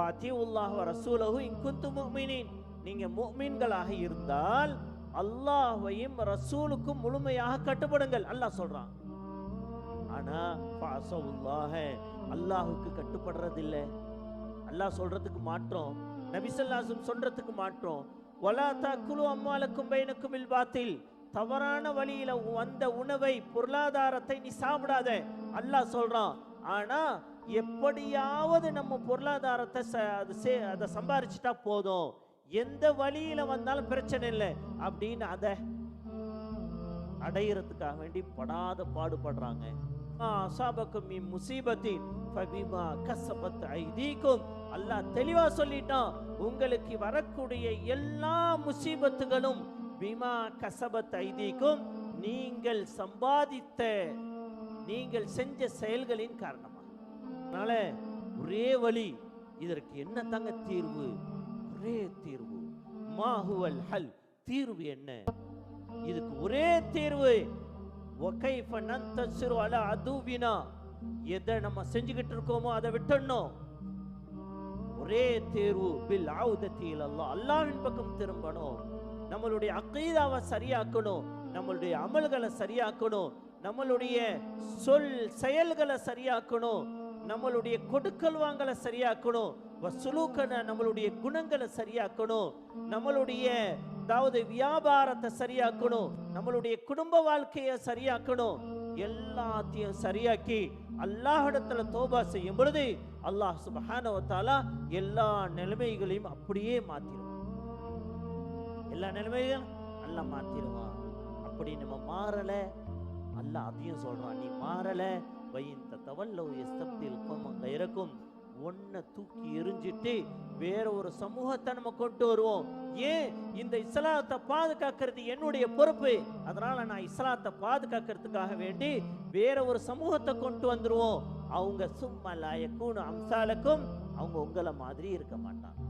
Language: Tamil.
அத்தியுல்லாஹ் வ ரசூலஹு இன் குன்தும் முஃமினீன், நீங்க முஃமின்களாக இருந்தால் அல்லாஹ்வையும் ரசூலுக்கும் முழுமையாக கட்டுப்படுங்கள் அல்லாஹ் சொல்றான். ஆனா ஃபஅஸவுல்லாஹ, அல்லாஹ்வுக்கு கட்டுப்படுறது இல்ல, அல்லாஹ் சொல்றதுக்கு மாற்றோம், நபி ஸல்லல்லாஹு அலைஹி வஸல்லம் சொல்றதுக்கு மாற்றோம். வலா தஅக்குலு அம்வாலக்கும் பைனக்கும் பில் பாத்தில், தவறான வழியில வந்த உணவை பொருளாதாரத்தை நீ சாப்பிடாத அல்லாஹ் சொல்றான். ஆனா எப்படியாவது நம்ம பொருளாதாரத்தை அதை சம்பாரிச்சுட்டா போதும், எந்த வழியில வந்தாலும் பிரச்சனை இல்லை அப்படின்னு அதை அடையிறதுக்காக வேண்டி படாத பாடுபடுறாங்க. அல்லாஹ் தெளிவா சொல்லிட்டான், உங்களுக்கு வரக்கூடிய எல்லா முசீபத்துகளும் பிமா கஸபத் ஐதீக்கும், நீங்கள் சம்பாதித்த நீங்கள் செஞ்ச செயல்களின் காரணமா. அதனால ஒரே வழி, இதற்கு என்ன தங்க தீர்வு? ஒரே தீர்வு, மாஹுவல் ஹல், தீர்வு என்ன? இதுக்கு ஒரே தீர்வு, வகைஃப நன்தஸிரு அலா அதுவினா, எதை நம்ம செஞ்சுக்கிட்டு இருக்கோமோ அதை விட்டுடணும். ஒரே தேர்வு, பில் ஆவுதத்தி இலல்லாஹ், அல்லாஹ்வின் பக்கம் திரும்பணும். நம்மளுடைய அகீதாவை சரியாக்கணும், நம்மளுடைய அமல்களை சரியாக்கணும், நம்மளுடைய சொல் செயல்களை சரியாக்கணும், நம்மளுடைய கொடுக்கல் வாங்கலை சரியாக்கணும், வசுலூக்கன நம்மளுடைய குணங்களை சரியாக்கணும், நம்மளுடைய அதாவது வியாபாரத்தை சரியாக்கணும், நம்மளுடைய குடும்ப வாழ்க்கையை சரியாக்கணும். எல்லாத்தையும் சரியாக்கி அல்லாஹ்விடத்துல தௌபா செய்யும் பொழுது அல்லாஹ் சுப்ஹானஹு வ தஆலா எல்லா நிலைமைகளையும் அப்படியே மாத்திடுவான். எல்லா நிலைமைகளும் அல்லாஹ் மாத்திடுவான். அப்படி நம்ம மாறல, அல்லாஹ் அதையும் சொல்றான், நீ மாறல வையின் தவல்லவ் யஸ்தப்தில் கௌமன் கைரக்கும், ஒன்ன தூக்கி எரிஞ்சிட்டு வேற ஒரு சமூகத்தை நம்ம கொண்டு வருவோம். ஏன்? இந்த இஸ்லாத்தை பாதுகாக்கிறது என்னுடைய பொறுப்பு. அதனால நான் இஸ்லாத்தை பாதுகாக்கிறதுக்காக வேண்டி வேற ஒரு சமூகத்தை கொண்டு வந்துருவோம். அவங்க சும்ம லா யகூனு அம்சாலக்கும், அவங்க உங்களை மாதிரி இருக்க மாட்டாங்க.